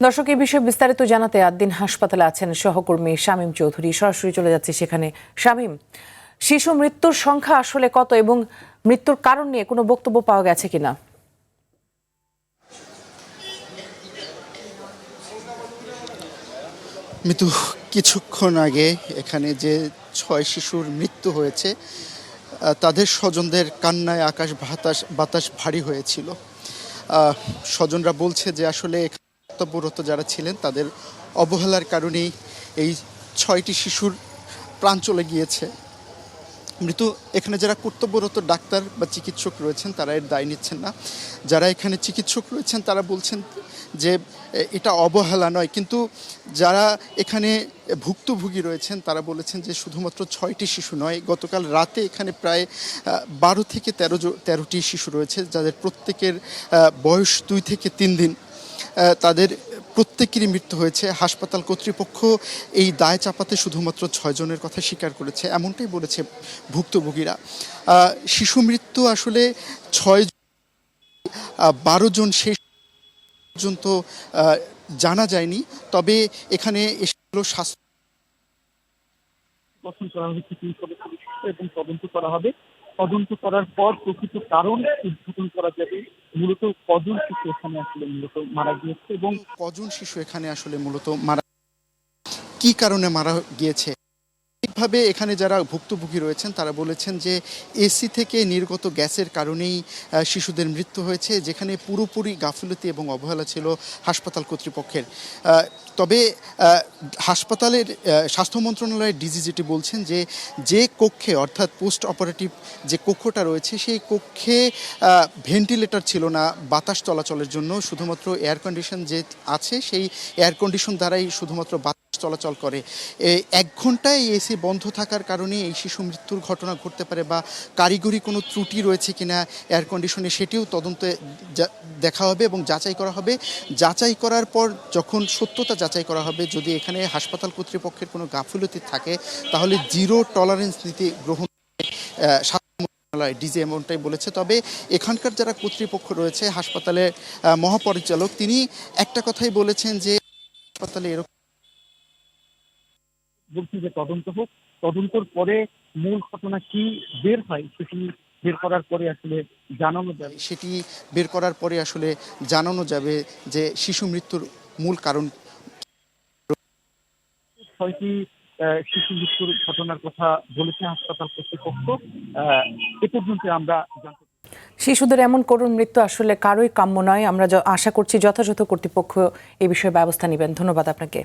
দর্শক, এই বিষয়ে বিস্তারিত জানাতে আদ্দিন হাসপাতালে আছেন সহকর্মী শামীম চৌধুরী। সরাসরি চলে যাচ্ছে সেখানে। শামীম, শিশু মৃত্যুর সংখ্যা আসলে কত এবং মৃত্যুর কারণ নিয়ে কোনো বক্তব্য পাওয়া গেছে কিনা? মৃত্যু কিছুক্ষণ আগে এখানে যে ৬ শিশুর মৃত্যু হয়েছে তাদের স্বজনদের কান্নায় আকাশ বাতাস ভারী হয়েছিল। স্বজনরা বলছে যে আসলে কর্তব্যরত যারা ছিলেন তাদের অবহেলার কারণেই এই ৬টি শিশুর প্রাণ চলে গিয়েছে। মৃত্যু এখানে যারা কর্তব্যরত ডাক্তার বা চিকিৎসক রয়েছেন তারা এর দায় নিচ্ছেন না। যারা এখানে চিকিৎসক রয়েছেন তারা বলছেন যে এটা অবহেলা নয়, কিন্তু যারা এখানে ভুক্তভোগী রয়েছেন তারা বলেছেন যে শুধুমাত্র ৬টি শিশু নয়, গতকাল রাতে এখানে প্রায় ১২ থেকে ১৩টি শিশু রয়েছে যাদের প্রত্যেকের বয়স ২ থেকে ৩ দিন। তাদের প্রত্যেকেরই মৃত্যু হয়েছে। হাসপাতাল কর্তৃপক্ষ এই দায় চাপাতে শুধুমাত্র ৬ জনের কথা স্বীকার করেছে, এমনটাই বলেছে ভুক্তভোগীরা। শিশু মৃত্যু আসলে ১২ জন শেষ পর্যন্ত জানা যায়নি। তবে এখানে এসেছিল স্বাস্থ্য গঠন করা হয়েছে ৩ সদস্য বিশিষ্ট এবং তদন্ত করা হবে। তদন্ত করার পর প্রকৃত কারণ উদ্ঘাটন করা যাবে। মূলত কজন শিশু এখানে আসলে মারা গিয়েছে এবং কজন শিশু এখানে আসলে মারা, কি কারণে মারা গিয়েছে। ঠিকভাবে এখানে যারা ভুক্তভোগী রয়েছেন তারা বলেছেন যে এসি থেকে নির্গত গ্যাসের কারণেই শিশুদের মৃত্যু হয়েছে, যেখানে পুরোপুরি গাফিলতি এবং অবহেলা ছিল হাসপাতাল কর্তৃপক্ষের। তবে হাসপাতালের স্বাস্থ্য মন্ত্রণালয়ের ডিজি যেটি বলছেন যে কক্ষে অর্থাৎ পোস্ট অপারেটিভ যে কক্ষটা রয়েছে সেই কক্ষে ভেন্টিলেটর ছিল না বাতাস চলাচলের জন্য, শুধুমাত্র এয়ার কন্ডিশন যে আছে সেই এয়ার কন্ডিশন দ্বারাই শুধুমাত্র চলাচল করে। ১ ঘন্টায় এসি বন্ধ থাকার কারণে এই শিশু মৃত্যুর ঘটনা ঘটতে পারে, বা কারিগরি কোনো ত্রুটি রয়েছে কিনা এয়ার কন্ডিশনে সেটিও তদন্তে দেখা হবে এবং যাচাই করা হবে। যাচাই করার পর যখন সত্যতা যাচাই করা হবে, যদি এখানে হাসপাতাল কর্তৃপক্ষের কোনো গাফিলতি থাকে তাহলে জিরো টলারেন্স নীতি গ্রহণ ডিজি এমনটাই বলেছে। তবে এখানকার যারা কর্তৃপক্ষ রয়েছে, হাসপাতালের মহাপরিচালক, তিনি একটা কথাই বলেছেন যে হাসপাতালে এরকম বলছি যে তদন্ত হোক, তদন্তর পরে মূল ঘটনা কি বের হয় সেটি বের করার পরে আসলে জানানো যাবে। সেটি বের করার পরে আসলে জানানো যাবে যে শিশু মৃত্যুর মূল কারণ। ৬টি শিশু মৃত্যুর ঘটনার কথা বলেছে হাসপাতাল কর্তৃপক্ষ। এ পর্যন্ত আমরা জানতে শিশুদের এমন করুণ মৃত্যু আসলে কারোই কাম্য নয়। আমরা আশা করছি যথাযথ কর্তৃপক্ষ এ বিষয়ে ব্যবস্থা নেবেন। ধন্যবাদ আপনাকে।